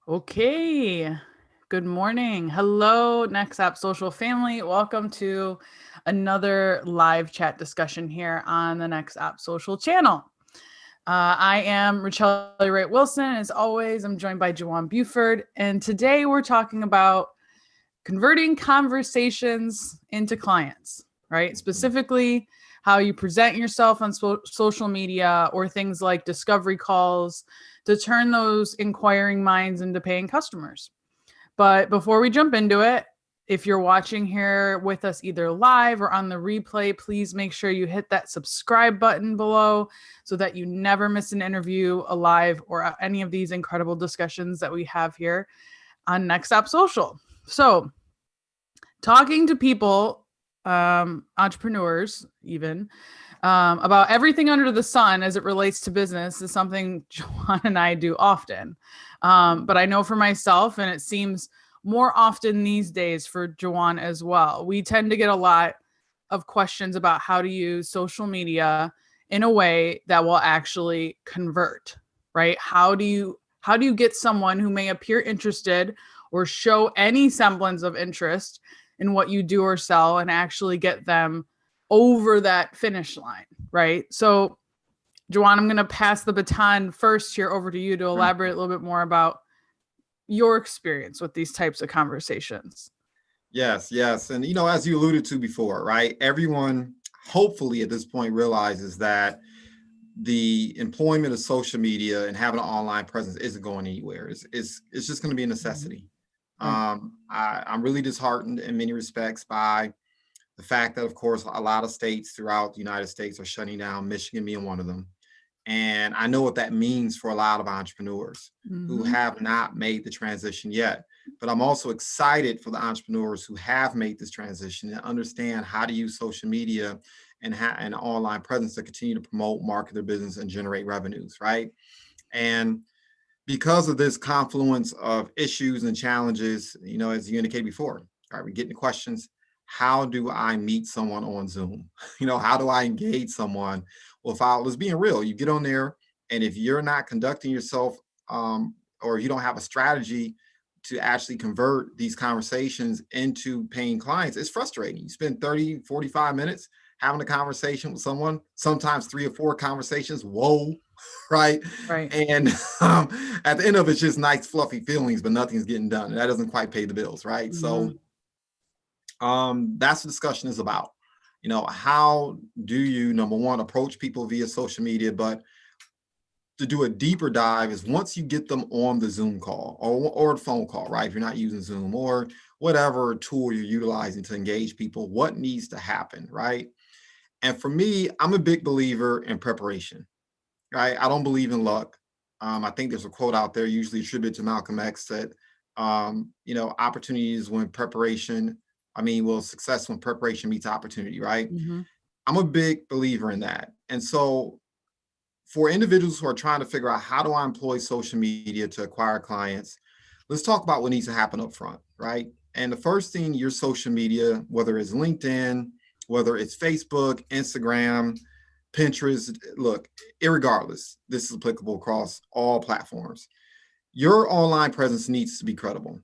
Okay. Good morning. Hello, NextOppSocial family. Welcome to another live chat discussion here on the NextOppSocial channel. I am Richelle Wright Wilson. As always, I'm joined by Jawan Buford. And today we're talking about converting conversations into clients, right? Specifically, how you present yourself on social media or things like discovery calls to turn those inquiring minds into paying customers. But before we jump into it, if you're watching here with us either live or on the replay, please make sure you hit that subscribe button below so that you never miss an interview, a live, or any of these incredible discussions that we have here on NextOppSocial. So, talking to people, entrepreneurs even, about everything under the sun as it relates to business is something Joanne and I do often. But I know for myself, and it seems more often these days for Joanne as well, we tend to get a lot of questions about how to use social media in a way that will actually convert, right? How do you get someone who may appear interested or show any semblance of interest in what you do or sell and actually get them over that finish line, right? So, Joanne, I'm going to pass the baton first here over to you to elaborate a little bit more about your experience with these types of conversations. Yes. And, as you alluded to before, right? Everyone hopefully at this point realizes that the employment of social media and having an online presence isn't going anywhere. It's just going to be a necessity. Right. I'm really disheartened in many respects by the fact that, of course, a lot of states throughout the United States are shutting down, Michigan being one of them. And I know what that means for a lot of entrepreneurs who have not made the transition yet. But I'm also excited for the entrepreneurs who have made this transition and understand how to use social media and an online presence to continue to promote, market their business, and generate revenues, right? And because of this confluence of issues and challenges, as you indicated before, all right, we get into questions. How do I meet someone on Zoom? How do I engage someone without just being real? You get on there, and if you're not conducting yourself or you don't have a strategy to actually convert these conversations into paying clients, it's frustrating. You spend 30, 45 minutes having a conversation with someone, sometimes 3 or 4 conversations. Whoa, right? Right. And at the end of it, it's just nice, fluffy feelings, but nothing's getting done. And that doesn't quite pay the bills, right? So that's what discussion is about. How do you, number one, approach people via social media, but to do a deeper dive is once you get them on the Zoom call or a phone call, right? If you're not using Zoom or whatever tool you're utilizing to engage people, what needs to happen, right? And for me, I'm a big believer in preparation, right? I don't believe in luck. I think there's a quote out there, usually attributed to Malcolm X, that, opportunities when success when preparation meets opportunity, right? I'm a big believer in that. And so for individuals who are trying to figure out how do I employ social media to acquire clients, let's talk about what needs to happen up front, right? And the first thing, your social media, whether it's LinkedIn, whether it's Facebook, Instagram, Pinterest, look, irregardless, this is applicable across all platforms. Your online presence needs to be credible.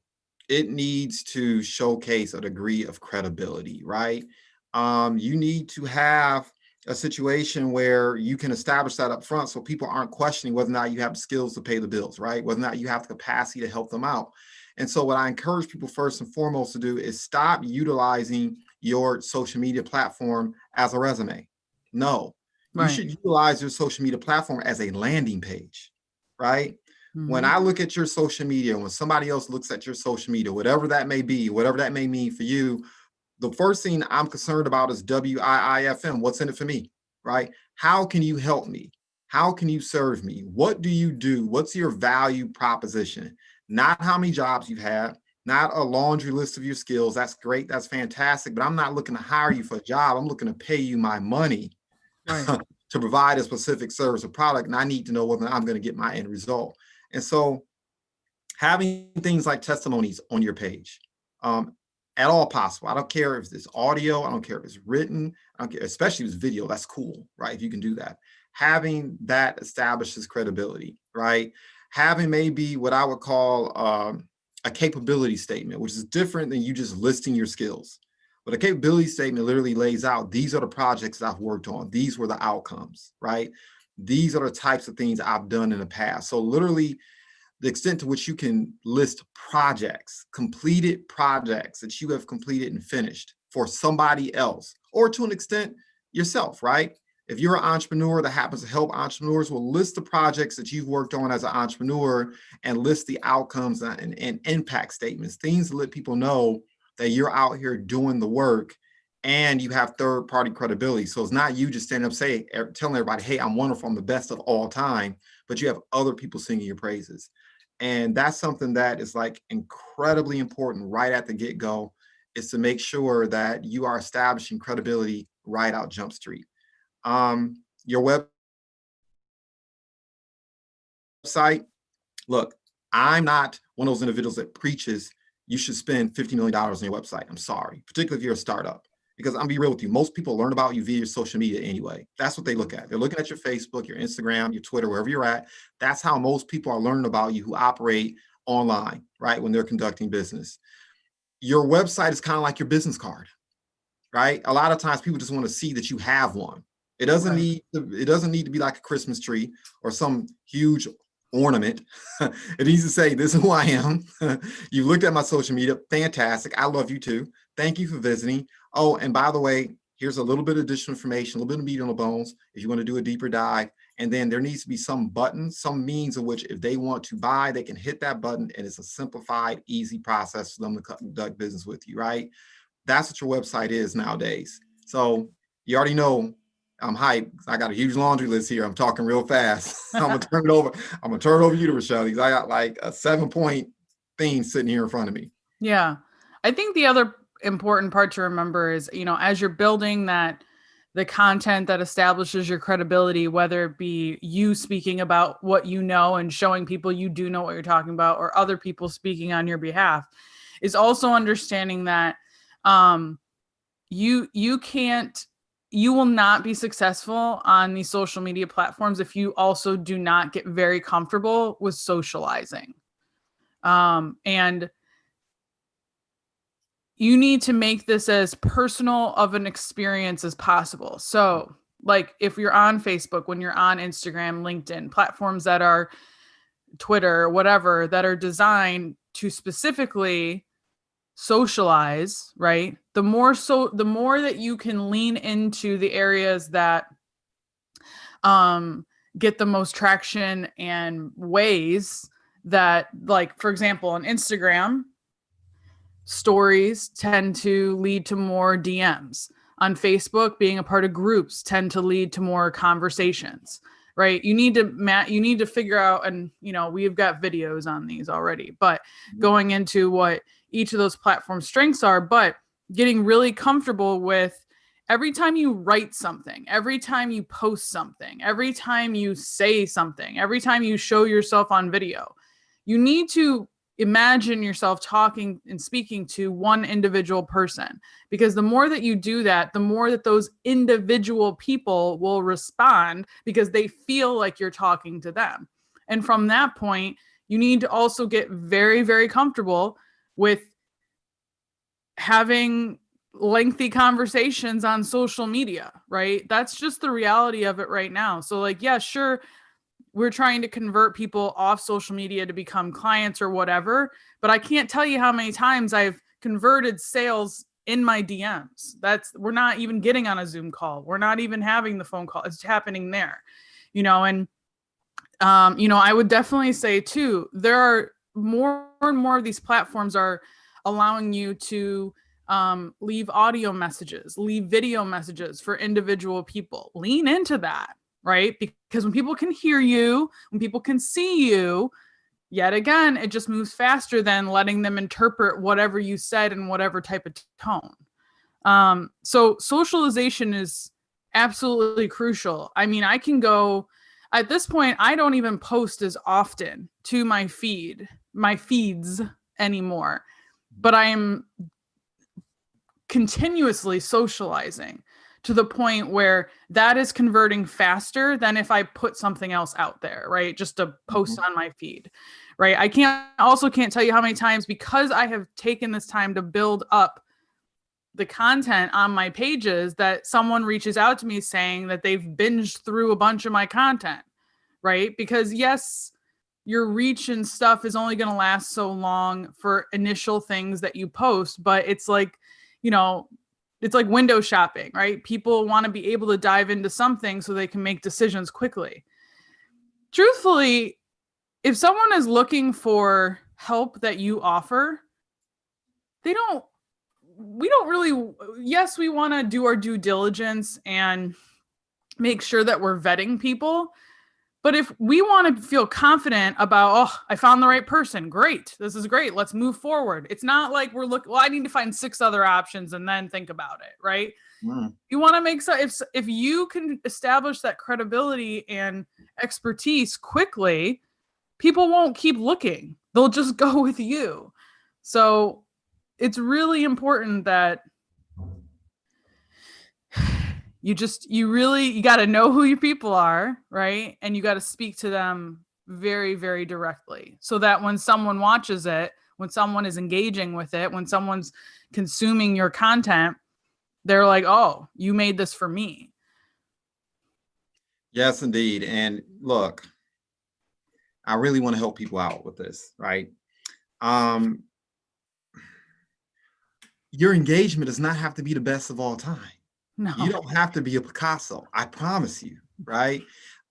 It needs to showcase a degree of credibility, right? You need to have a situation where you can establish that up front so people aren't questioning whether or not you have the skills to pay the bills, right? Whether or not you have the capacity to help them out. And so what I encourage people first and foremost to do is stop utilizing your social media platform as a resume. No, you should utilize your social media platform as a landing page, right? When I look at your social media, when somebody else looks at your social media, whatever that may be, whatever that may mean for you, the first thing I'm concerned about is WIIFM. What's in it for me, right? How can you help me? How can you serve me? What do you do? What's your value proposition? Not how many jobs you've had, not a laundry list of your skills. That's great. That's fantastic. But I'm not looking to hire you for a job. I'm looking to pay you my money to provide a specific service or product. And I need to know whether I'm going to get my end result. And so having things like testimonies on your page, at all possible. I don't care if it's audio. I don't care if it's written. I don't care, especially if it's video. That's cool, right? If you can do that. Having that establishes credibility, right? having maybe what I would call a capability statement, which is different than you just listing your skills. But a capability statement literally lays out, these are the projects that I've worked on. These were the outcomes, right? These are the types of things I've done in the past. So literally the extent to which you can list projects, completed projects that you have completed and finished for somebody else, or to an extent yourself, right? If you're an entrepreneur that happens to help entrepreneurs, will list the projects that you've worked on as an entrepreneur and list the outcomes and impact statements, things to let people know that you're out here doing the work and you have third-party credibility. So it's not you just standing up telling everybody, hey, I'm wonderful, I'm the best of all time, but you have other people singing your praises. And that's something that is like incredibly important right at the get-go, is to make sure that you are establishing credibility right out Jump Street. Your website, look, I'm not one of those individuals that preaches you should spend $50 million on your website. I'm sorry, particularly if you're a startup, because I'm gonna be real with you. Most people learn about you via your social media anyway. That's what they look at. They're looking at your Facebook, your Instagram, your Twitter, wherever you're at. That's how most people are learning about you who operate online, right? When they're conducting business. Your website is kind of like your business card, right? A lot of times people just want to see that you have one. It doesn't need to be like a Christmas tree or some huge ornament. It needs to say, this is who I am. You looked at my social media. Fantastic. I love you too. Thank you for visiting. Oh, and by the way, here's a little bit of additional information, a little bit of meat on the bones if you want to do a deeper dive. And then there needs to be some button, some means of which if they want to buy, they can hit that button, and it's a simplified, easy process for them to conduct business with you, right? That's what your website is nowadays. So you already know I'm hyped. I got a huge laundry list here. I'm talking real fast. I'm gonna turn it over. I'm gonna turn it over to you, Rochelle, because I got like a 7-point thing sitting here in front of me. Yeah. I think the other important part to remember is, as you're building the content that establishes your credibility, whether it be you speaking about what you know and showing people you do know what you're talking about, or other people speaking on your behalf, is also understanding that you will not be successful on these social media platforms if you also do not get very comfortable with socializing. And you need to make this as personal of an experience as possible. So, like if you're on Facebook, when you're on Instagram, LinkedIn, platforms that are Twitter, whatever, that are designed to specifically socialize, right? The more that you can lean into the areas that get the most traction and ways that, like, for example, on Instagram, stories tend to lead to more DMs. On Facebook, being a part of groups tend to lead to more conversations, right? You need to figure out, and we've got videos on these already, but going into what each of those platform strengths are, but getting really comfortable with every time you write something, every time you post something, every time you say something, every time you show yourself on video, you need to imagine yourself talking and speaking to one individual person, because the more that you do that, the more that those individual people will respond because they feel like you're talking to them. And from that point, you need to also get very, very comfortable with having lengthy conversations on social media, right? That's just the reality of it right now. So like, yeah, sure, we're trying to convert people off social media to become clients or whatever, but I can't tell you how many times I've converted sales in my DMs. We're not even getting on a Zoom call. We're not even having the phone call. It's happening there, and I would definitely say too, there are more and more of these platforms are allowing you to leave audio messages, leave video messages for individual people. Lean into that, right? Because when people can hear you, when people can see you, yet again, it just moves faster than letting them interpret whatever you said in whatever type of tone. So socialization is absolutely crucial. I mean, I can go, at this point, I don't even post as often to my feeds anymore, but I am continuously socializing. to the point where that is converting faster than if I put something else out there, right? Just to post on my feed, right? I can't tell you how many times, because I have taken this time to build up the content on my pages, that someone reaches out to me saying that they've binged through a bunch of my content, right? Because yes, your reach and stuff is only going to last so long for initial things that you post, but it's like, it's like window shopping, right? People want to be able to dive into something so they can make decisions quickly. Truthfully, if someone is looking for help that you offer, we don't really, yes, we want to do our due diligence and make sure that we're vetting people. But if we want to feel confident about, oh, I found the right person, great, this is great, let's move forward. It's not like we're looking, well, I need to find 6 other options and then think about it, right? You want to make so if you can establish that credibility and expertise quickly, people won't keep looking. They'll just go with you. So it's really important that you got to know who your people are, right? And you got to speak to them very, very directly, so that when someone watches it, when someone is engaging with it, when someone's consuming your content, they're like, oh, you made this for me. Yes, indeed. And look, I really want to help people out with this, right? Your engagement does not have to be the best of all time. No. You don't have to be a Picasso, I promise you, right?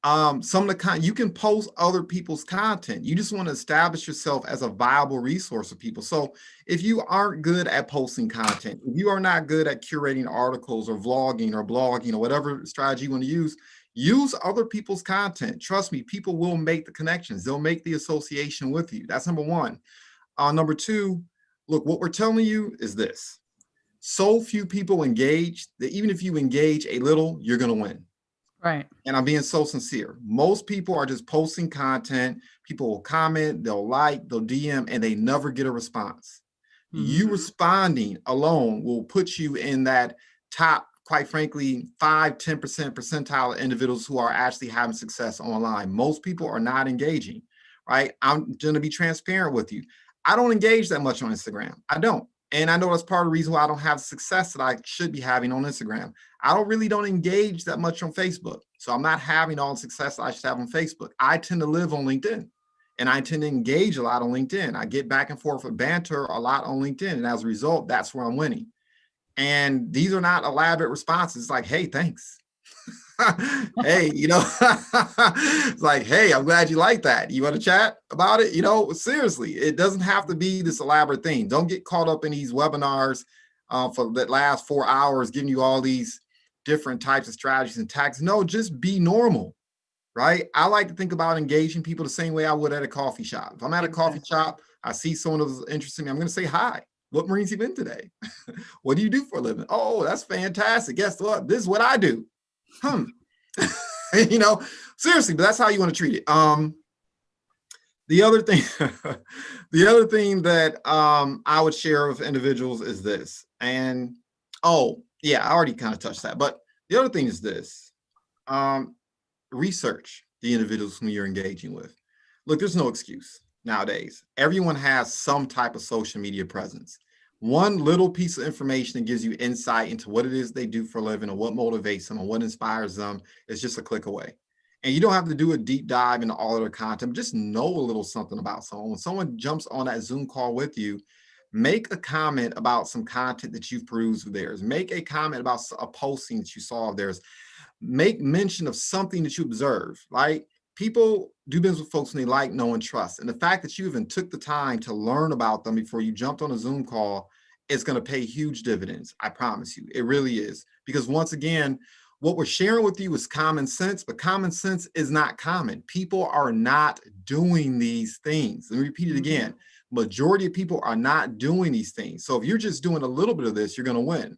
Some of the you can post other people's content. You just want to establish yourself as a viable resource for people. So if you aren't good at posting content, if you are not good at curating articles or vlogging or blogging or whatever strategy you want to use other people's content. Trust me, people will make the connections. They'll make the association with you. That's number one. Number two, look, what we're telling you is this. So few people engage that even if you engage a little, you're going to win. Right. And I'm being so sincere. Most people are just posting content. People will comment, they'll like, they'll DM, and they never get a response. You responding alone will put you in that top, quite frankly, 5-10% percentile of individuals who are actually having success online. Most people are not engaging, right? I'm going to be transparent with you. I don't engage that much on Instagram. I don't. And I know that's part of the reason why I don't have success that I should be having on Instagram. I don't engage that much on Facebook. So I'm not having all the success that I should have on Facebook. I tend to live on LinkedIn, and I tend to engage a lot on LinkedIn. I get back and forth with banter a lot on LinkedIn. And as a result, that's where I'm winning. And these are not elaborate responses. It's like, hey, thanks. Hey, it's like, hey, I'm glad you like that. You want to chat about it? Seriously, it doesn't have to be this elaborate thing. Don't get caught up in these webinars for that last 4 hours, giving you all these different types of strategies and tactics. No, just be normal, right? I like to think about engaging people the same way I would at a coffee shop. If I'm at a coffee shop, I see someone who's interested in me, I'm going to say hi. What brings you in today? What do you do for a living? Oh, that's fantastic. Guess what? This is what I do. Seriously, but that's how you want to treat it. The other thing that I would share with individuals is this. And I already kind of touched that. But the other thing is this. Research the individuals whom you're engaging with. Look, there's no excuse nowadays. Everyone has some type of social media presence. One little piece of information that gives you insight into what it is they do for a living, or what motivates them, or what inspires them is just a click away. And you don't have to do a deep dive into all of their content, just know a little something about someone. When someone jumps on that Zoom call with you, make a comment about some content that you've perused of theirs. Make a comment about a posting that you saw of theirs. Make mention of something that you observe, right? People do business with folks and they like, know, and trust. And the fact that you even took the time to learn about them before you jumped on a Zoom call is going to pay huge dividends. I promise you, it really is. Because once again, what we're sharing with you is common sense, but common sense is not common. People are not doing these things. Let me repeat it again. Majority of people are not doing these things. So if you're just doing a little bit of this, you're going to win.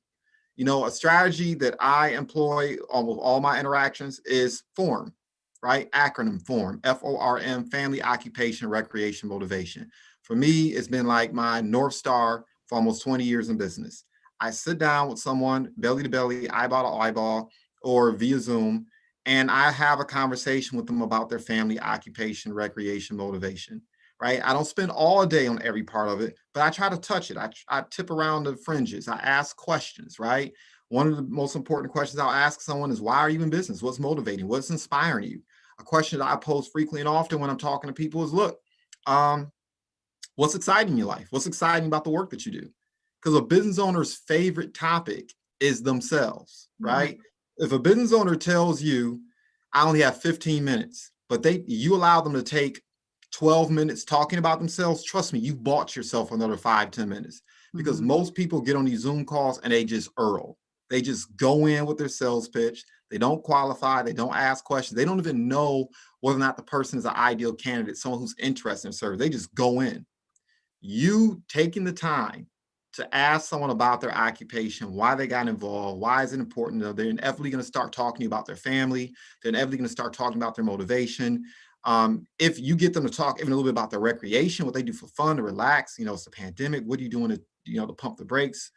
A strategy that I employ almost all my interactions is FORM, right? Acronym FORM, FORM, family, occupation, recreation, motivation. For me, it's been like my North Star for almost 20 years in business. I sit down with someone belly to belly, eyeball to eyeball, or via Zoom, and I have a conversation with them about their family, occupation, recreation, motivation, right? I don't spend all day on every part of it, but I try to touch it. I tip around the fringes. I ask questions, right? One of the most important questions I'll ask someone is, why are you in business? What's motivating? What's inspiring you? A question that I pose frequently and often when I'm talking to people is, look, what's exciting in your life? What's exciting about the work that you do? Because a business owner's favorite topic is themselves, right? Mm-hmm. If a business owner tells you, I only have 15 minutes, but you allow them to take 12 minutes talking about themselves, trust me, you've bought yourself another 5-10 minutes. Because mm-hmm. most people get on these Zoom calls and they just They just go in with their sales pitch. They don't qualify. They don't ask questions. They don't even know whether or not the person is an ideal candidate, someone who's interested in service. They just go in. You taking the time to ask someone about their occupation, why they got involved, why is it important? They're inevitably going to start talking about their family. They're inevitably going to start talking about their motivation. If you get them to talk even a little bit about their recreation, what they do for fun to relax, it's a pandemic. What are you doing to pump the brakes,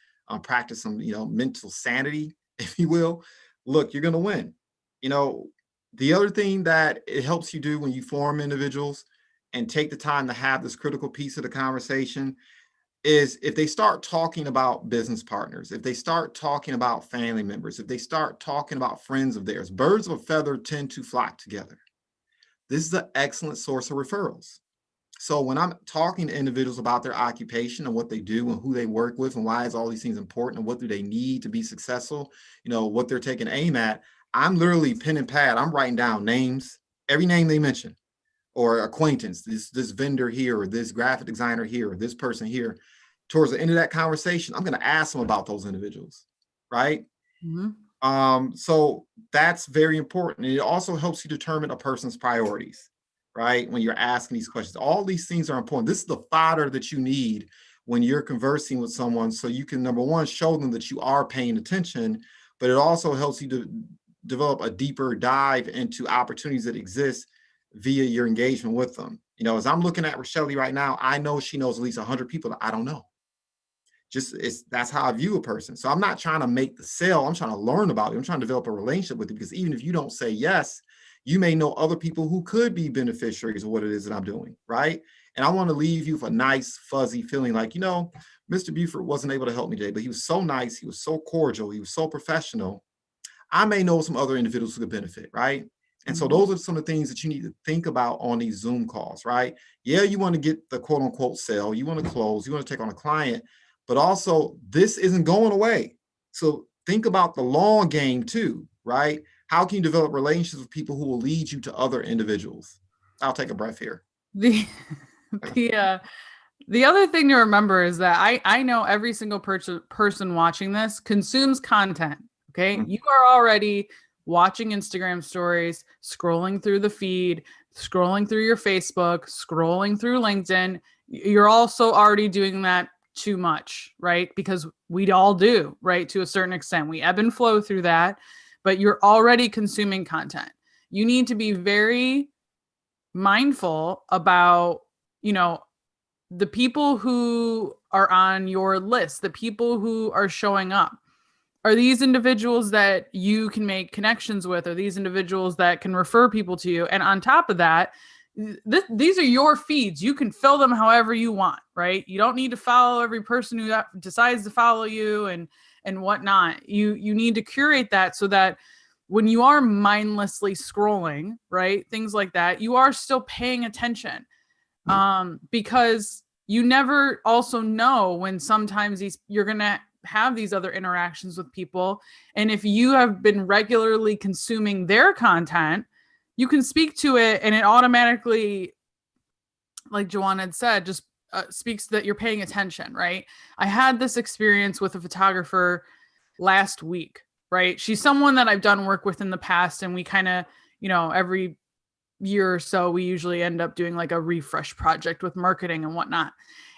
practice some, mental sanity, if you will? Look, you're going to win. The other thing that it helps you do when you form individuals and take the time to have this critical piece of the conversation is if they start talking about business partners, if they start talking about family members, if they start talking about friends of theirs, birds of a feather tend to flock together. This is an excellent source of referrals. So when I'm talking to individuals about their occupation and what they do and who they work with and why is all these things important and what do they need to be successful, what they're taking aim at, I'm literally pen and pad. I'm writing down names, every name they mention, or acquaintance, this vendor here, or this graphic designer here, or this person here. Towards the end of that conversation, I'm going to ask them about those individuals, right? Mm-hmm. So that's very important. And it also helps you determine a person's priorities, right? When you're asking these questions, all these things are important. This is the fodder that you need when you're conversing with someone, so you can, number one, show them that you are paying attention, but it also helps you to develop a deeper dive into opportunities that exist via your engagement with them. As I'm looking at Rochelle right now, I know she knows at least 100 people that I don't know. That's how I view a person. So I'm not trying to make the sale. I'm trying to learn about it. I'm trying to develop a relationship with you, because even if you don't say yes, you may know other people who could be beneficiaries of what it is that I'm doing, right? And I want to leave you with a nice, fuzzy feeling like, Mr. Buford wasn't able to help me today, but he was so nice. He was so cordial. He was so professional. I may know some other individuals who could benefit, right? And so those are some of the things that you need to think about on these Zoom calls, right? Yeah, you want to get the quote unquote sale, you want to close, you want to take on a client, but also this isn't going away. So think about the long game too, right? How can you develop relationships with people who will lead you to other individuals? I'll take a breath here. The other thing to remember is that I know every single person watching this consumes content. Okay. Mm-hmm. You are already watching Instagram stories, scrolling through the feed, scrolling through your Facebook, scrolling through LinkedIn. You're also already doing that too much, right? Because we all do, right? To a certain extent, we ebb and flow through that, but you're already consuming content. You need to be very mindful about, the people who are on your list, the people who are showing up. Are these individuals that you can make connections with? Are these individuals that can refer people to you? And on top of that, these are your feeds. You can fill them however you want, right? You don't need to follow every person who decides to follow you and whatnot. You need to curate that so that when you are mindlessly scrolling, right, things like that, you are still paying attention. Because you never also know when sometimes you're going to have these other interactions with people. And if you have been regularly consuming their content, you can speak to it and it automatically, like Joanne had said, just speaks that you're paying attention, right? I had this experience with a photographer last week, right? She's someone that I've done work with in the past, and we kind of, every year or so, we usually end up doing like a refresh project with marketing and whatnot.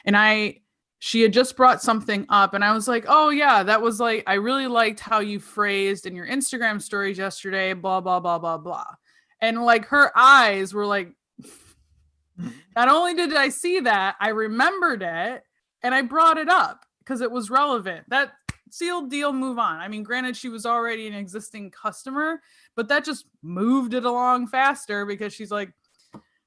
And she had just brought something up and I was like, oh yeah, that was like, I really liked how you phrased in your Instagram stories yesterday, blah, blah, blah, blah, blah. And like her eyes were like, not only did I see that, I remembered it and I brought it up because it was relevant. That sealed deal, move on. I mean, granted, she was already an existing customer, but that just moved it along faster because she's like,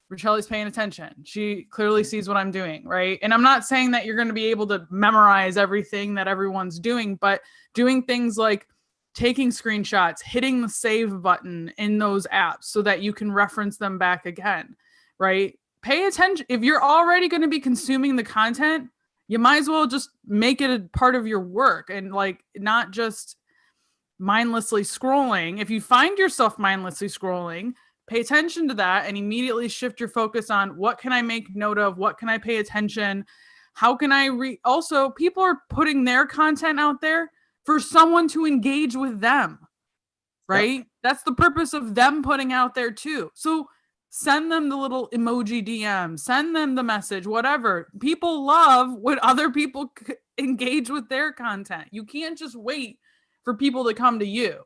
Rachelle's paying attention. She clearly sees what I'm doing, right? And I'm not saying that you're going to be able to memorize everything that everyone's doing, but doing things like taking screenshots, hitting the save button in those apps so that you can reference them back again, right? Pay attention. If you're already going to be consuming the content, you might as well just make it a part of your work and like not just mindlessly scrolling. If you find yourself mindlessly scrolling, pay attention to that and immediately shift your focus on what can I make note of? What can I pay attention? How can I also, people are putting their content out there for someone to engage with them, right? Yep. That's the purpose of them putting out there too. So send them the little emoji DM, send them the message, whatever. People love when other people engage with their content. You can't just wait for people to come to you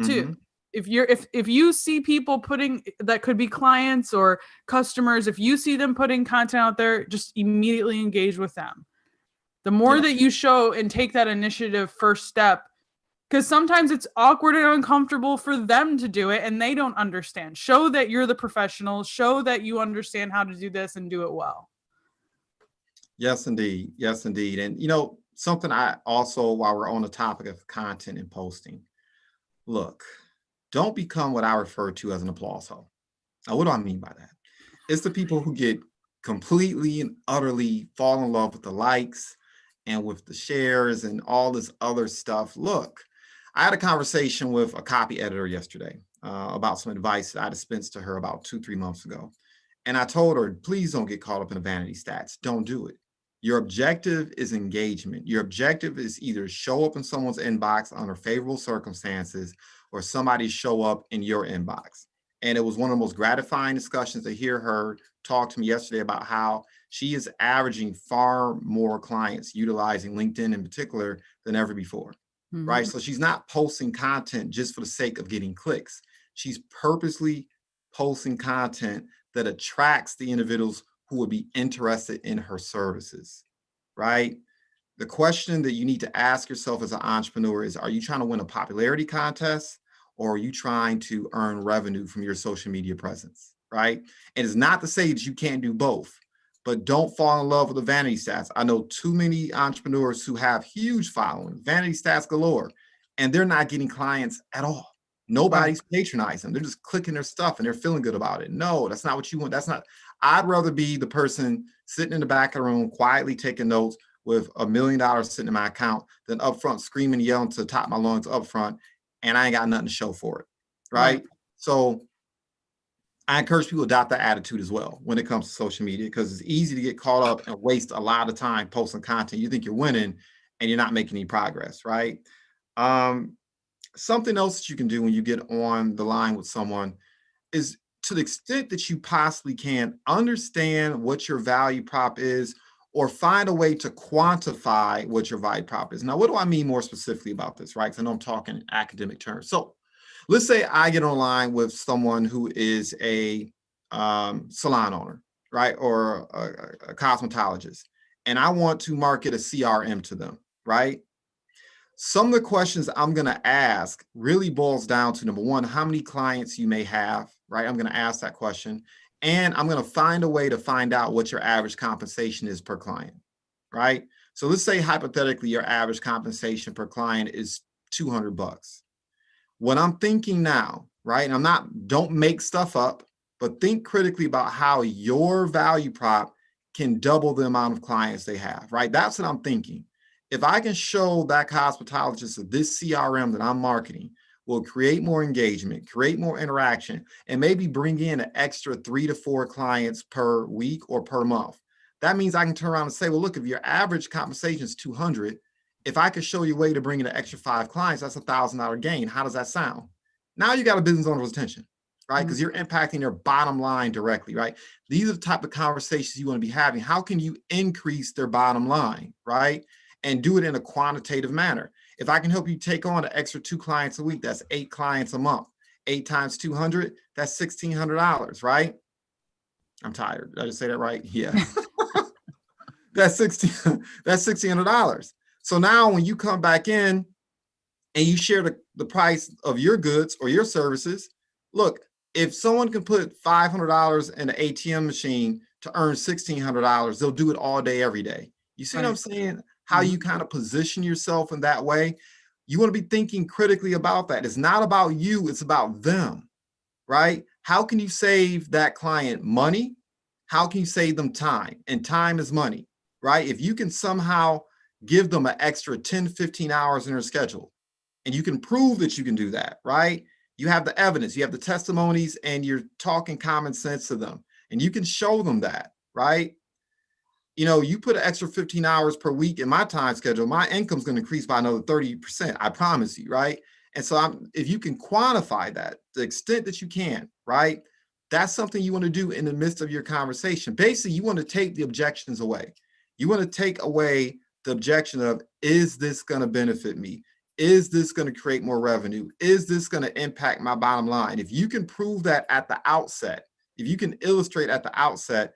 too. If you see people putting, that could be clients or customers, if you see them putting content out there, just immediately engage with them. The more that you show and take that initiative first step, because sometimes it's awkward and uncomfortable for them to do it and they don't understand. Show that you're the professional, show that you understand how to do this and do it well. Yes, indeed. Yes, indeed. And something I also, while we're on the topic of content and posting, look, don't become what I refer to as an applause hole. Now, what do I mean by that? It's the people who get completely and utterly fall in love with the likes and with the shares and all this other stuff. Look, I had a conversation with a copy editor yesterday about some advice that I dispensed to her about 2-3 months ago. And I told her, please don't get caught up in the vanity stats. Don't do it. Your objective is engagement. Your objective is either show up in someone's inbox under favorable circumstances or somebody show up in your inbox. And it was one of the most gratifying discussions to hear her talk to me yesterday about how she is averaging far more clients utilizing LinkedIn in particular than ever before, right? So she's not posting content just for the sake of getting clicks. She's purposely posting content that attracts the individuals who would be interested in her services, right? The question that you need to ask yourself as an entrepreneur is, are you trying to win a popularity contest or are you trying to earn revenue from your social media presence, right? And it's not to say that you can't do both, but don't fall in love with the vanity stats. I know too many entrepreneurs who have huge following, vanity stats galore, and they're not getting clients at all. Nobody's patronizing them. They're just clicking their stuff and they're feeling good about it. No, that's not what you want. I'd rather be the person sitting in the back of the room, quietly taking notes with $1 million sitting in my account than up front screaming, yelling to the top of my lungs up front, and I ain't got nothing to show for it, right? So I encourage people to adopt that attitude as well when it comes to social media, because it's easy to get caught up and waste a lot of time posting content. You think you're winning and you're not making any progress, right? Something else that you can do when you get on the line with someone is, to the extent that you possibly can, understand what your value prop is or find a way to quantify what your value prop is. Now, what do I mean more specifically about this, right? Because I know I'm talking in academic terms. So let's say I get online with someone who is a salon owner, right? Or a cosmetologist, and I want to market a CRM to them, right? Some of the questions I'm going to ask really boils down to, number one, how many clients you may have, right? I'm going to ask that question. And I'm going to find a way to find out what your average compensation is per client, right? So let's say hypothetically, your average compensation per client is $200. What I'm thinking now, right? And don't make stuff up, but think critically about how your value prop can double the amount of clients they have, right? That's what I'm thinking. If I can show that cosmetologist that this CRM that I'm marketing will create more engagement, create more interaction, and maybe bring in an extra 3 to 4 clients per week or per month, that means I can turn around and say, well, look, if your average compensation is $200, if I could show you a way to bring in an extra 5 clients, that's $1,000 gain. How does that sound? Now you got a business owner's attention, right? Because you're impacting their bottom line directly, right? These are the type of conversations you want to be having. How can you increase their bottom line, right? And do it in a quantitative manner. If I can help you take on an extra 2 clients a week, that's 8 clients a month. 8 times 200, that's $1,600, right? I'm tired. Did I just say that right? Yeah. That's $1,600. So now when you come back in and you share the price of your goods or your services, look, if someone can put $500 in an ATM machine to earn $1,600, they'll do it all day, every day. You see what I'm saying? How you kind of position yourself in that way. You want to be thinking critically about that. It's not about you, it's about them, right? How can you save that client money? How can you save them time? And time is money, right? If you can somehow give them an extra 10, 15 hours in their schedule, and you can prove that you can do that, right? You have the evidence, you have the testimonies, and you're talking common sense to them, and you can show them that, right? You know, you put an extra 15 hours per week in my time schedule, my income's going to increase by another 30%. I promise you, right? And so if you can quantify that, the extent that you can, right? That's something you want to do in the midst of your conversation. Basically, you want to take the objections away. You want to take away the objection of, is this going to benefit me? Is this going to create more revenue? Is this going to impact my bottom line? If you can prove that at the outset, if you can illustrate at the outset,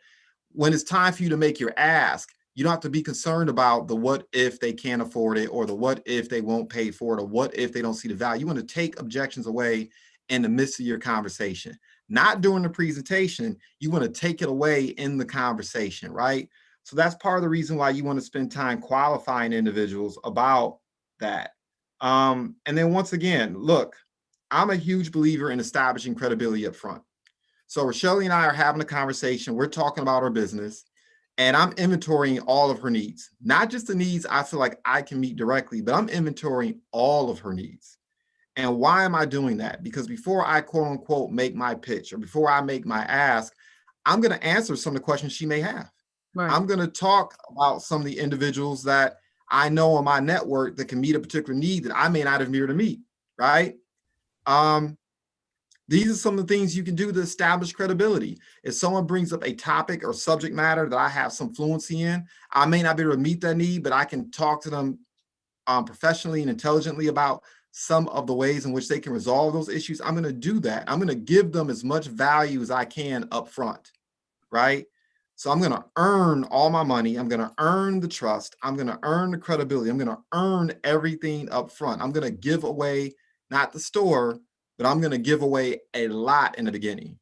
when it's time for you to make your ask, you don't have to be concerned about the what if they can't afford it, or the what if they won't pay for it, or what if they don't see the value. You want to take objections away in the midst of your conversation, not during the presentation. You want to take it away in the conversation, right? So that's part of the reason why you want to spend time qualifying individuals about that. And then once again, look, I'm a huge believer in establishing credibility up front. So Rochelle and I are having a conversation. We're talking about our business, and I'm inventorying all of her needs, not just the needs I feel like I can meet directly, but I'm inventorying all of her needs. And why am I doing that? Because before I quote unquote make my pitch, or before I make my ask, I'm going to answer some of the questions she may have. Right. I'm going to talk about some of the individuals that I know on my network that can meet a particular need that I may not have been able to meet, right? These are some of the things you can do to establish credibility. If someone brings up a topic or subject matter that I have some fluency in, I may not be able to meet that need, but I can talk to them professionally and intelligently about some of the ways in which they can resolve those issues. I'm going to do that. I'm going to give them as much value as I can up front, right? So I'm going to earn all my money. I'm going to earn the trust. I'm going to earn the credibility. I'm going to earn everything up front. I'm going to give away, not the store, but I'm going to give away a lot in the beginning.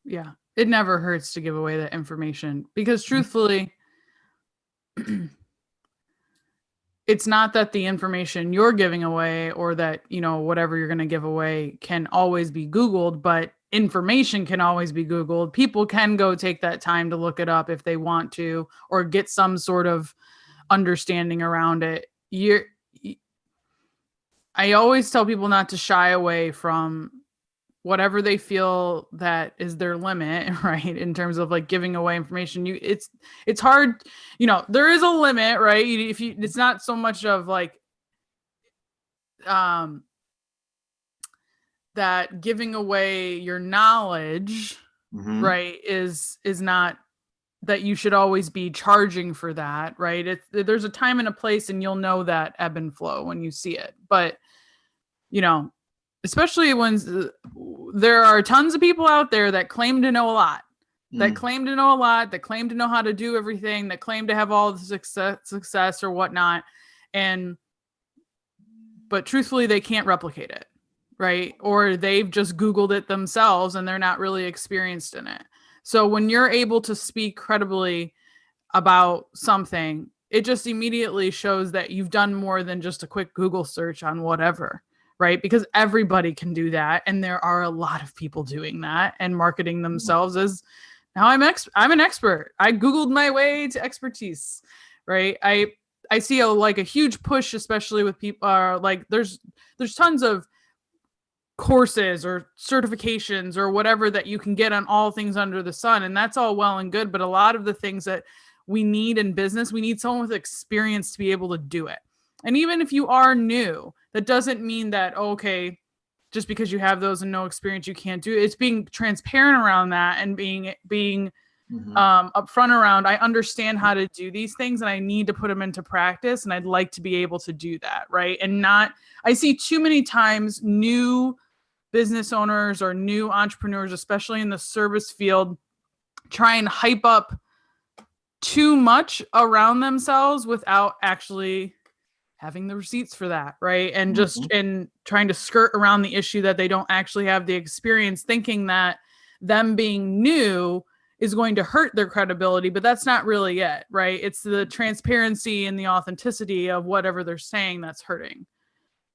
Yeah, it never hurts to give away that information, because truthfully, it's not that the information you're giving away, or that, you know, whatever you're going to give away can always be Googled, but information can always be Googled. People can go take that time to look it up if they want to, or get some sort of understanding around it. I always tell people not to shy away from whatever they feel that is their limit, right? In terms of like giving away information, it's hard, you know, there is a limit, right? It's not so much of like, that giving away your knowledge, right, is not that you should always be charging for that, right? There's a time and a place, and you'll know that ebb and flow when you see it. But, you know, especially when there are tons of people out there that claim to know a lot, that claim to know how to do everything, that claim to have all the success or whatnot. But truthfully, they can't replicate it, right? Or they've just Googled it themselves and they're not really experienced in it. So when you're able to speak credibly about something, it just immediately shows that you've done more than just a quick Google search on whatever, right? Because everybody can do that. And there are a lot of people doing that and marketing themselves as, now I'm an expert. I Googled my way to expertise, right? I see a huge push, especially with people like there's tons of courses or certifications or whatever that you can get on all things under the sun. And that's all well and good. But a lot of the things that we need in business, we need someone with experience to be able to do it. And even if you are new, that doesn't mean that, okay, just because you have those and no experience, you can't do it. It's being transparent around that and being upfront around, I understand how to do these things and I need to put them into practice. And I'd like to be able to do that. Right. And I see too many times new business owners or new entrepreneurs, especially in the service field, try and hype up too much around themselves without actually having the receipts for that, right? And just in trying to skirt around the issue that they don't actually have the experience, thinking that them being new is going to hurt their credibility, but that's not really it, right? It's the transparency and the authenticity of whatever they're saying that's hurting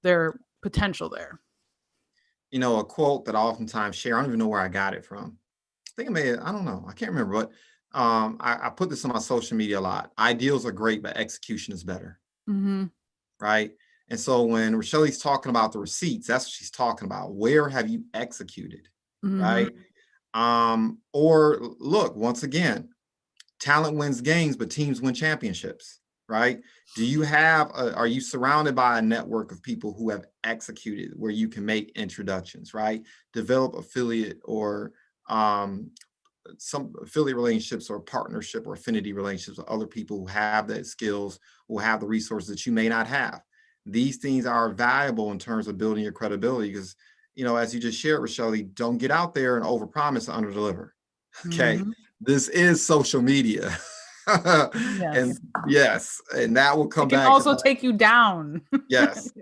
their potential there. You know, a quote that I oftentimes share, I don't even know where I got it from. I think I don't know, I can't remember, but I put this on my social media a lot. Ideals are great, but execution is better. Right? And so when Rochelle's talking about the receipts, that's what she's talking about. Where have you executed? Right? Or look, once again, talent wins games, but teams win championships, right? Do you have, are you surrounded by a network of people who have executed where you can make introductions, right? Develop affiliate or some affiliate relationships or partnership or affinity relationships with other people who have the skills, who have the resources that you may not have. These things are valuable in terms of building your credibility because, you know, as you just shared, Rochelle, don't get out there and overpromise and underdeliver. Okay. This is social media. And yes, and that will come back. It can also take you down. Yes,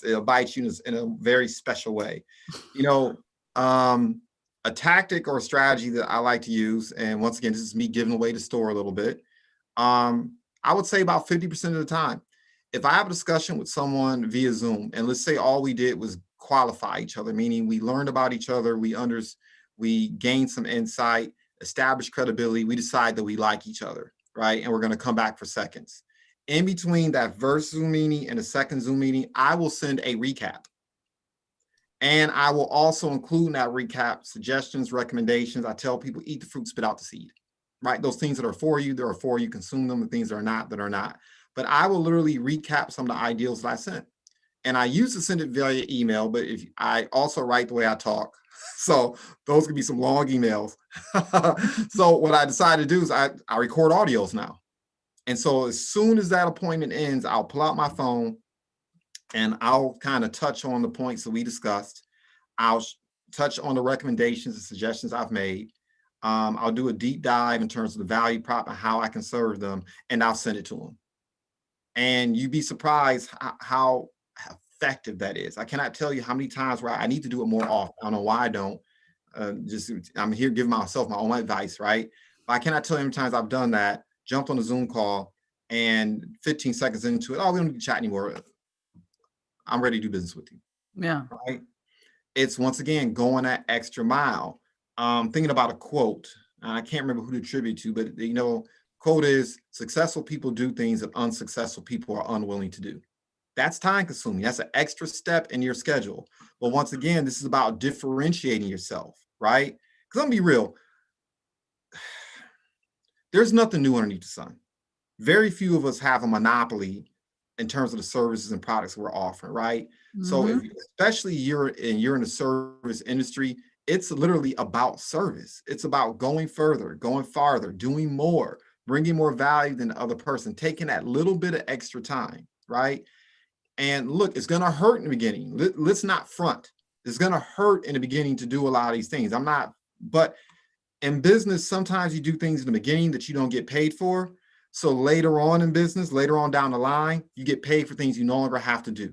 it'll bite you in a very special way. You know, a tactic or a strategy that I like to use, and once again, this is me giving away the store a little bit. I would say about 50% of the time, if I have a discussion with someone via Zoom, and let's say all we did was qualify each other, meaning we learned about each other, we gained some insight, established credibility, we decide that we like each other, right? And we're going to come back for seconds. In between that first Zoom meeting and the second Zoom meeting, I will send a recap. And I will also include in that recap suggestions, recommendations. I tell people, eat the fruit, spit out the seed, right? Those things that are for you, they're for you, consume them. The things that are not, that are not. But I will literally recap some of the ideals that I sent. And I used to send it via email, but if I also write the way I talk. So those could be some long emails. So what I decided to do is I record audios now. And so as soon as that appointment ends, I'll pull out my phone and I'll kind of touch on the points that we discussed. I'll touch on the recommendations and suggestions I've made. I'll do a deep dive in terms of the value prop and how I can serve them, and I'll send it to them. And you'd be surprised how effective that is. I cannot tell you how many times where I need to do it more often. I don't know why I don't. I'm here giving myself my own advice, right? But I cannot tell you how many times I've done that, jumped on a Zoom call, and 15 seconds into it, oh, we don't need to chat anymore. I'm ready to do business with you. Yeah. Right. It's once again going that extra mile. Thinking about a quote, I can't remember who to attribute to, but you know, quote is, successful people do things that unsuccessful people are unwilling to do. That's time consuming. That's an extra step in your schedule. But once again, this is about differentiating yourself, right? Because I'm gonna be real. There's nothing new underneath the sun. Very few of us have a monopoly in terms of the services and products we're offering, right? So if, especially you're in the service industry, it's literally about service. It's about going further, going farther, doing more, bringing more value than the other person, taking that little bit of extra time, right? And look, it's gonna hurt in the beginning. Let's not front. It's gonna hurt in the beginning to do a lot of these things. But in business, sometimes you do things in the beginning that you don't get paid for. So later on in business, later on down the line, you get paid for things you no longer have to do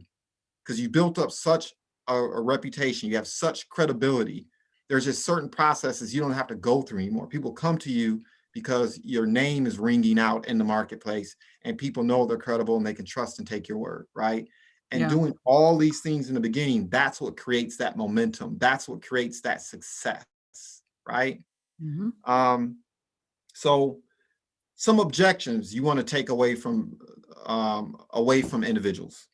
because you built up such a reputation. You have such credibility. There's just certain processes you don't have to go through anymore. People come to you because your name is ringing out in the marketplace and people know they're credible and they can trust and take your word, right? And doing all these things in the beginning, that's what creates that momentum. That's what creates that success, right? So some objections you want to take away from individuals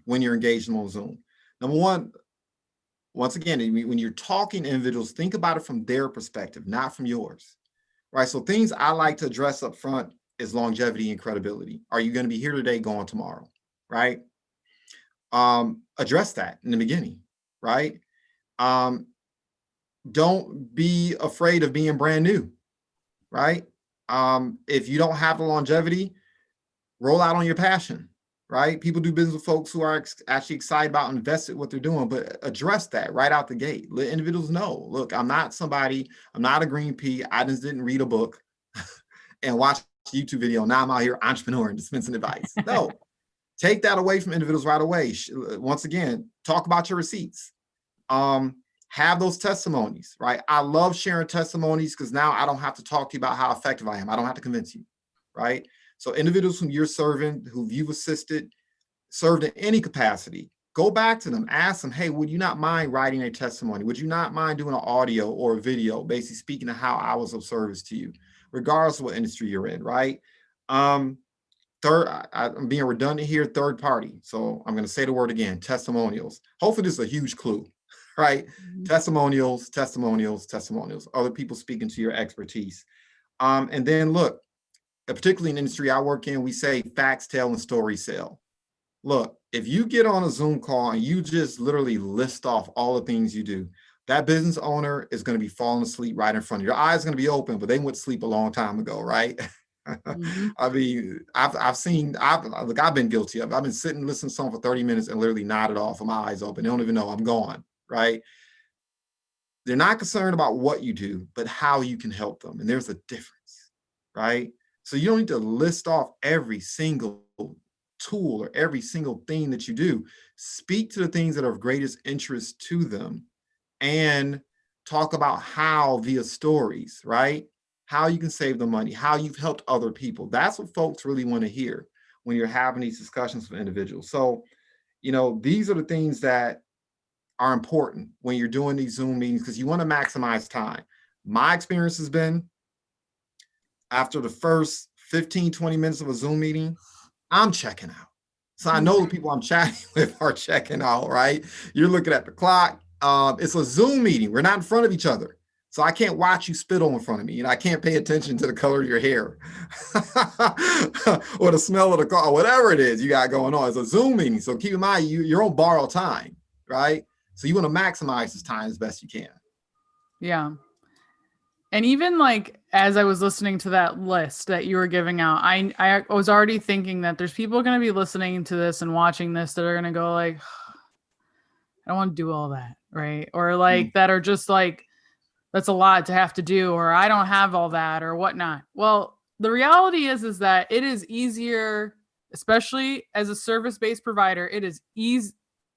when you're engaged on Zoom. Number one, once again, when you're talking to individuals, think about it from their perspective, not from yours, right? So things I like to address up front is longevity and credibility. Are you going to be here today, gone tomorrow, right? Address that in the beginning, right? Don't be afraid of being brand new, right? If you don't have the longevity, roll out on your passion, right? People do business with folks who are actually excited about and invested in what they're doing, but address that right out the gate. Let individuals know, look, I'm not a green pea. I just didn't read a book and watch a YouTube video. Now I'm out here entrepreneur and dispensing advice. No, take that away from individuals right away. Once again, talk about your receipts. Have those testimonies, right? I love sharing testimonies because now I don't have to talk to you about how effective I am. I don't have to convince you, right? So individuals whom you're serving, who you've assisted, served in any capacity, go back to them, ask them, hey, would you not mind writing a testimony? Would you not mind doing an audio or a video, basically speaking to how I was of service to you, regardless of what industry you're in, right? Third, I'm being redundant here, third party. So I'm going to say the word again, testimonials. Hopefully this is a huge clue, right? Testimonials, testimonials, testimonials, other people speaking to your expertise. And then look, particularly in the industry I work in, we say facts tell and stories sell. Look, if you get on a Zoom call and you just literally list off all the things you do, that business owner is going to be falling asleep right in front of you. Your eyes are going to be open, but they went to sleep a long time ago, right? I mean, I've been guilty of it. I've been sitting listening to someone for 30 minutes and literally nodded off with my eyes open. They don't even know I'm gone, right? They're not concerned about what you do, but how you can help them. And there's a difference, right? So you don't need to list off every single tool or every single thing that you do. Speak to the things that are of greatest interest to them and talk about how via stories, right? How you can save them money, how you've helped other people. That's what folks really want to hear when you're having these discussions with individuals. So, these are the things that are important when you're doing these Zoom meetings because you want to maximize time. My experience has been after the first 15, 20 minutes of a Zoom meeting, I'm checking out. So I know the people I'm chatting with are checking out, right? You're looking at the clock. It's a Zoom meeting. We're not in front of each other. So I can't watch you spittle in front of me and I can't pay attention to the color of your hair or the smell of the car, or whatever it is you got going on. It's a Zoom meeting. So keep in mind, you're on borrowed time, right? So you want to maximize this time as best you can. Yeah. And even like, as I was listening to that list that you were giving out, I was already thinking that there's people going to be listening to this and watching this that are going to go like, I don't want to do all that. Right. Or like that are just like, that's a lot to have to do, or I don't have all that or whatnot. Well, the reality is that it is easier, especially as a service-based provider. It is easy.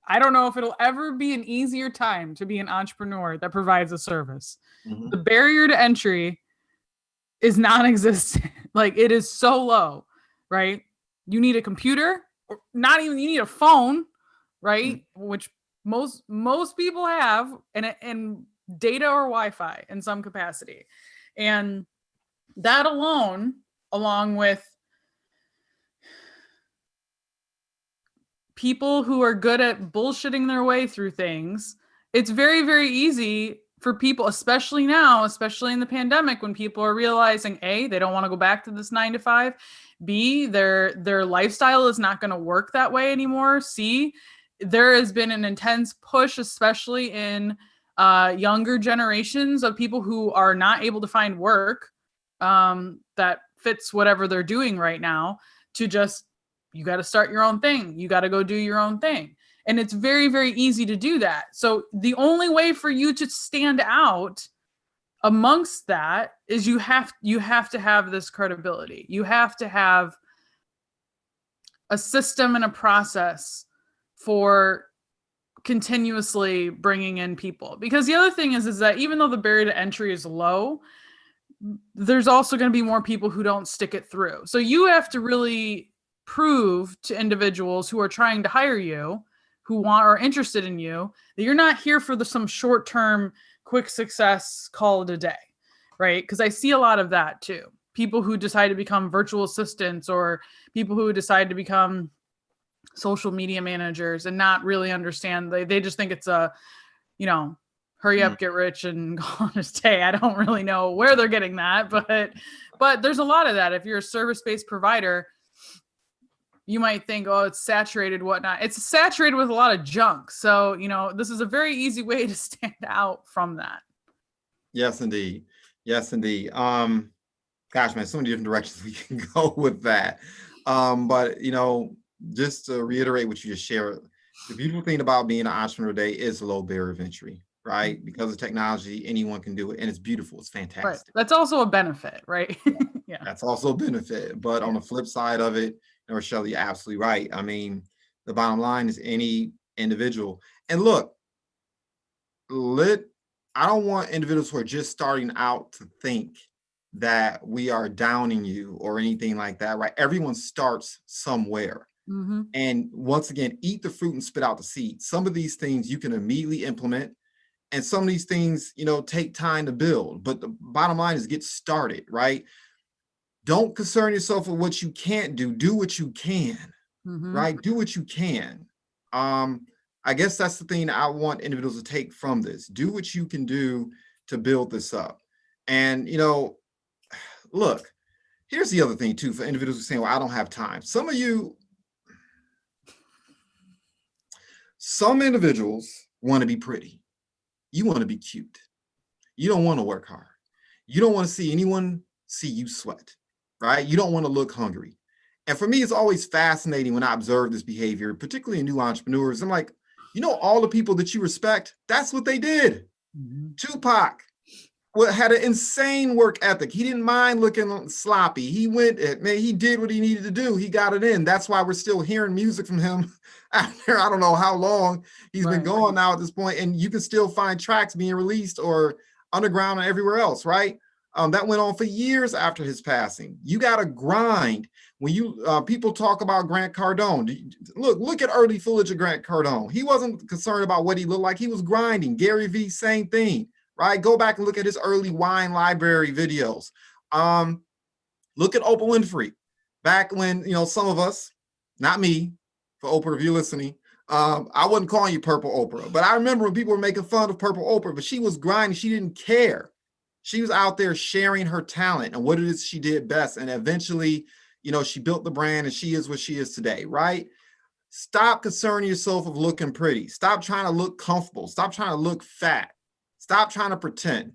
I don't know if it'll ever be an easier time to be an entrepreneur that provides a service. The barrier to entry is non-existent. Like it is so low, right? You need a computer, or not even, you need a phone, right? Which most people have, and data or Wi-Fi in some capacity. And that alone, along with people who are good at bullshitting their way through things, it's very, very easy for people, especially now, especially in the pandemic, when people are realizing, A, they don't want to go back to this 9 to 5, B, their lifestyle is not going to work that way anymore, C, there has been an intense push, especially in younger generations of people who are not able to find work that fits whatever they're doing right now, to just, you got to start your own thing. You got to go do your own thing. And it's very, very easy to do that. So the only way for you to stand out amongst that is you have to have this credibility. You have to have a system and a process for continuously bringing in people. Because the other thing is that even though the barrier to entry is low, there's also going to be more people who don't stick it through. So you have to really prove to individuals who are trying to hire you, who are interested in you, that you're not here for some short-term quick success, call it a day, right? Because I see a lot of that too. People who decide to become virtual assistants, or people who decide to become social media managers and not really understand. They just think it's a, hurry up, get rich and go on a day. I don't really know where they're getting that, but there's a lot of that. If you're a service-based provider, you might think, oh, it's saturated, whatnot. It's saturated with a lot of junk. So, this is a very easy way to stand out from that. Yes, indeed. Yes, indeed. Gosh, man, so many different directions we can go with that. But, just to reiterate what you just shared, the beautiful thing about being an entrepreneur today is low barrier of entry. right? Because of technology, anyone can do it, and it's beautiful. It's Right. fantastic. That's also a benefit, right? Yeah. That's also a benefit. But on the flip side of it, Rochelle, you're absolutely right. I mean, the bottom line is any individual. And look, I don't want individuals who are just starting out to think that we are downing you or anything like that, right? Everyone starts somewhere. Mm-hmm. And once again, eat the fruit and spit out the seed. Some of these things you can immediately implement, and some of these things, take time to build. But the bottom line is get started, right? Don't concern yourself with what you can't do. Do what you can, Mm-hmm. right? Do what you can. I guess that's the thing I want individuals to take from this. Do what you can do to build this up. And, look, here's the other thing too for individuals who are saying, well, I don't have time. Some individuals want to be pretty. You want to be cute. You don't want to work hard. You don't want to see anyone see you sweat, right? You don't want to look hungry. And for me, it's always fascinating when I observe this behavior, particularly in new entrepreneurs. I'm like, all the people that you respect, that's what they did. Mm-hmm. Tupac had an insane work ethic. He didn't mind looking sloppy. He he did what he needed to do. He got it in. That's why we're still hearing music from him after I don't know how long he's been going now at this point. And you can still find tracks being released or underground and everywhere else, right? That went on for years after his passing. You got to grind. When people talk about Grant Cardone, look at early footage of Grant Cardone. He wasn't concerned about what he looked like. He was grinding. Gary Vee, same thing, right? Go back and look at his early wine library videos. Look at Oprah Winfrey. Back when, some of us, not me, for Oprah, if you're listening, I wasn't calling you Purple Oprah, but I remember when people were making fun of Purple Oprah, but she was grinding. She didn't care. She was out there sharing her talent and what it is she did best. And eventually, she built the brand and she is what she is today, right? Stop concerning yourself with looking pretty. Stop trying to look comfortable. Stop trying to look fat. Stop trying to pretend.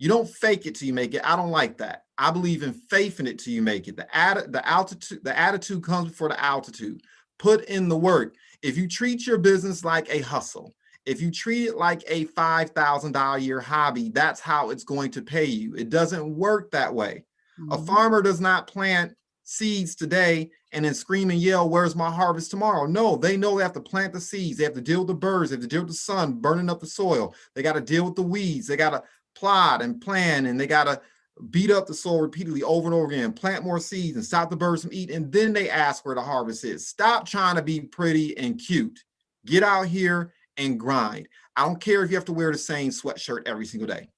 You don't fake it till you make it. I don't like that. I believe in faith in it till you make it. The attitude comes before the altitude. Put in the work. If you treat your business like a hustle, if you treat it like a $5,000 a year hobby, that's how it's going to pay you. It doesn't work that way. Mm-hmm. A farmer does not plant seeds today and then scream and yell, where's my harvest tomorrow? No, they know they have to plant the seeds. They have to deal with the birds. They have to deal with the sun burning up the soil. They got to deal with the weeds. They got to plot and plan, and they got to beat up the soil repeatedly over and over again, plant more seeds and stop the birds from eating. And then they ask where the harvest is. Stop trying to be pretty and cute. Get out here and grind. I don't care if you have to wear the same sweatshirt every single day.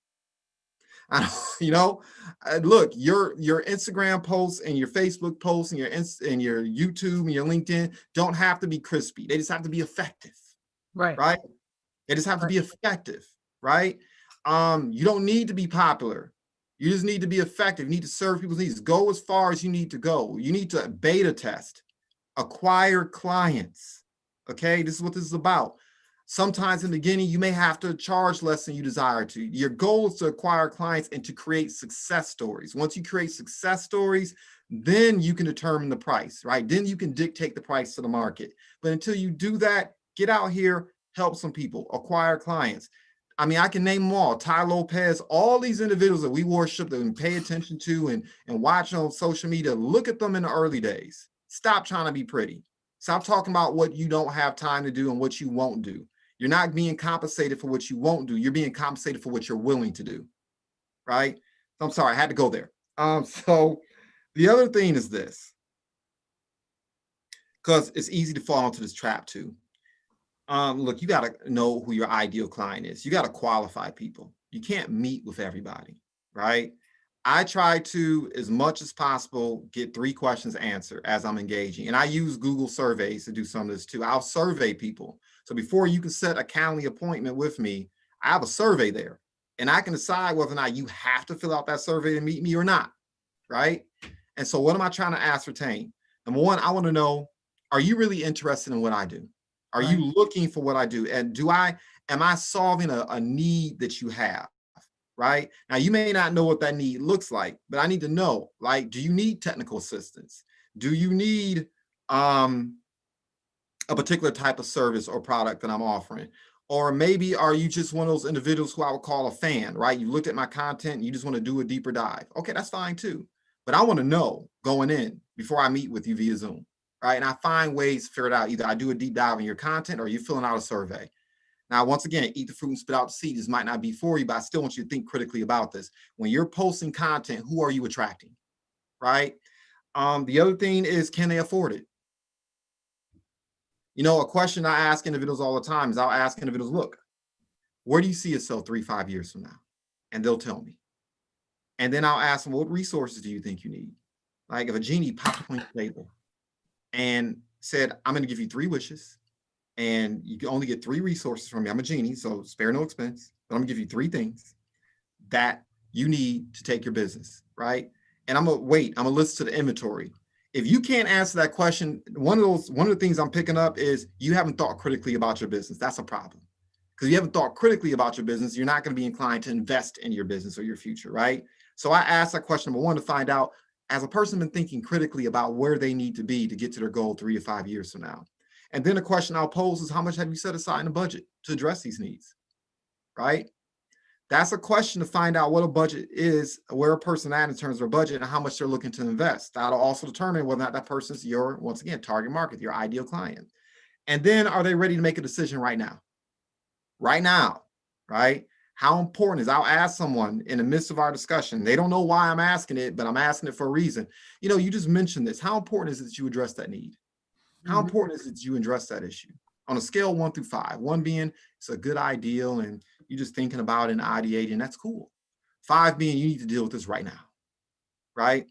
Look, your Instagram posts and your Facebook posts and your YouTube and your LinkedIn don't have to be crispy. They just have to be effective. Right? They just have to be effective, right? You don't need to be popular. You just need to be effective. You need to serve people's needs. Go as far as you need to go. You need to beta test, acquire clients. Okay, this is what this is about. Sometimes in the beginning, you may have to charge less than you desire to. Your goal is to acquire clients and to create success stories. Once you create success stories, then you can determine the price, right? Then you can dictate the price to the market. But until you do that, get out here, help some people, acquire clients. I mean, I can name them all. Ty Lopez, all these individuals that we worship, that we pay attention to and watch on social media, look at them in the early days. Stop trying to be pretty. Stop talking about what you don't have time to do and what you won't do. You're not being compensated for what you won't do. You're being compensated for what you're willing to do, right? So I'm sorry, I had to go there. So the other thing is this, because it's easy to fall into this trap too. Look, you got to know who your ideal client is. You got to qualify people. You can't meet with everybody, right? I try to, as much as possible, get 3 questions answered as I'm engaging. And I use Google surveys to do some of this too. I'll survey people. So before you can set a Calendly appointment with me, I have a survey there. And I can decide whether or not you have to fill out that survey to meet me or not, right? And so what am I trying to ascertain? Number one, I want to know, are you really interested in what I do? Are you looking for what I do? And am I solving a need that you have? Right? Now, you may not know what that need looks like, but I need to know, like, do you need technical assistance? Do you need a particular type of service or product that I'm offering? Or maybe are you just one of those individuals who I would call a fan, right? You looked at my content and you just want to do a deeper dive. Okay, that's fine too. But I want to know going in before I meet with you via Zoom, right? And I find ways to figure it out. Either I do a deep dive in your content or you're filling out a survey. Now, once again, eat the fruit and spit out the seed. This might not be for you, but I still want you to think critically about this. When you're posting content, who are you attracting, right? The other thing is, can they afford it? You know, a question I ask individuals all the time is I'll ask individuals, look, where do you see yourself 3-5 years from now? And they'll tell me. And then I'll ask them, what resources do you think you need? Like if a genie popped up on your table and said, I'm going to give you 3 wishes and you can only get 3 resources from me. I'm a genie, so spare no expense, but I'm gonna give you 3 things that you need to take your business, right? And I'm gonna listen to the inventory. If you can't answer that question, one of the things I'm picking up is you haven't thought critically about your business. That's a problem. Because you haven't thought critically about your business, you're not going to be inclined to invest in your business or your future, right? So I asked that question, number one, to find out, has a person been thinking critically about where they need to be to get to their goal 3 to 5 years from now? And then the question I'll pose is, how much have you set aside in a budget to address these needs, right? That's a question to find out what a budget is, where a person at in terms of a budget, and how much they're looking to invest. That'll also determine whether or not that person's your, once again, target market, your ideal client. And then are they ready to make a decision right now? Right now, right? How important is, I'll ask someone in the midst of our discussion, they don't know why I'm asking it, but I'm asking it for a reason. You know, you just mentioned this. How important is it that you address that need? How important is it that you address that issue? On a scale 1 through 5, 1 being it's a good ideal and you're just thinking about it and ideating, that's cool. 5 being you need to deal with this right now, right?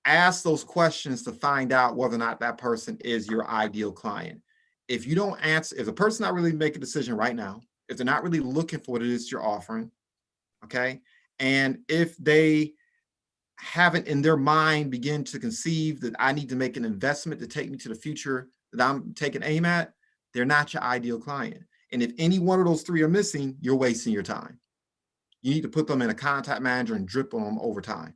Ask those questions to find out whether or not that person is your ideal client. If you don't answer, if the person not really make a decision right now, if they're not really looking for what it is you're offering, okay, and if they haven't in their mind begin to conceive that I need to make an investment to take me to the future that I'm taking aim at, they're not your ideal client. And if any one of those 3 are missing, you're wasting your time. You need to put them in a contact manager and drip on them over time.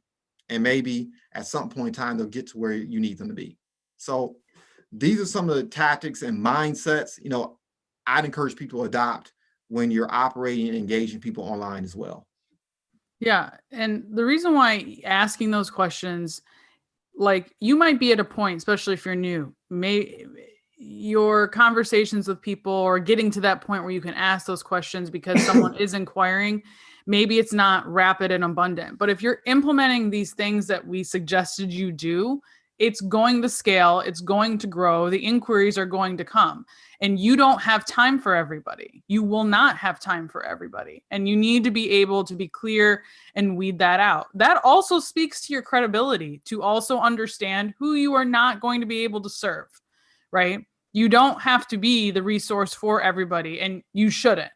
And maybe at some point in time, they'll get to where you need them to be. So these are some of the tactics and mindsets, you know, I'd encourage people to adopt when you're operating and engaging people online as well. Yeah. And the reason why asking those questions, like you might be at a point, especially if you're new, your conversations with people or getting to that point where you can ask those questions because someone is inquiring, maybe it's not rapid and abundant. But if you're implementing these things that we suggested you do, it's going to scale, it's going to grow, the inquiries are going to come. And you don't have time for everybody. You will not have time for everybody. And you need to be able to be clear and weed that out. That also speaks to your credibility, to also understand who you are not going to be able to serve, right? You don't have to be the resource for everybody, and you shouldn't,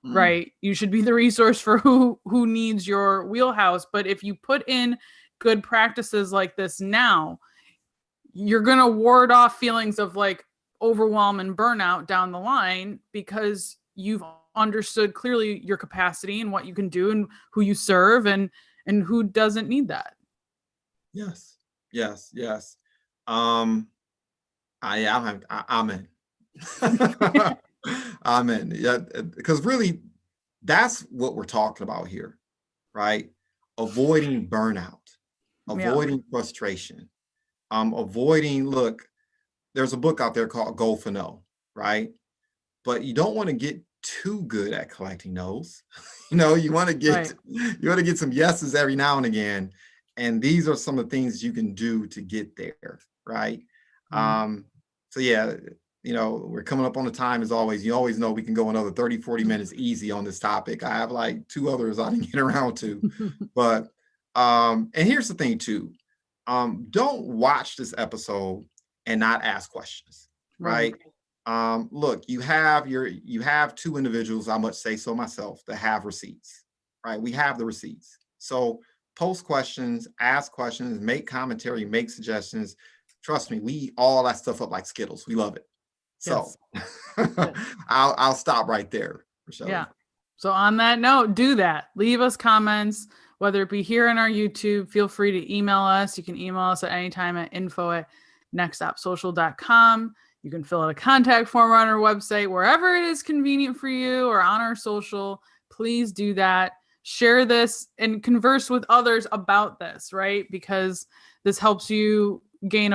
right? You should be the resource for who needs your wheelhouse. But if you put in good practices like this now, you're going to ward off feelings of like overwhelm and burnout down the line because you've understood clearly your capacity and what you can do and who you serve and who doesn't need that. Yes. I'm in. I'm in. Yeah, because really, that's what we're talking about here, right? Avoiding burnout, avoiding frustration, avoiding. Look, there's a book out there called Go for No, right? But you don't want to get too good at collecting no's. You know, you want to get some yeses every now and again. And these are some of the things you can do to get there, right? So yeah, you know, we're coming up on the time as always. You always know we can go another 30, 40 minutes easy on this topic. I have like 2 others I didn't get around to. But and here's the thing too. Don't watch this episode and not ask questions, right? Look, you have 2 individuals, I must say so myself, that have receipts, right? We have the receipts. So post questions, ask questions, make commentary, make suggestions. Trust me, we eat all that stuff up like Skittles. We love it. So I'll stop right there, Rochelle. Yeah. So on that note, do that. Leave us comments, whether it be here on our YouTube. Feel free to email us. You can email us at any time at info@nextopsocial.com. You can fill out a contact form on our website, wherever it is convenient for you, or on our social. Please do that. Share this and converse with others about this, right? Because this helps you gain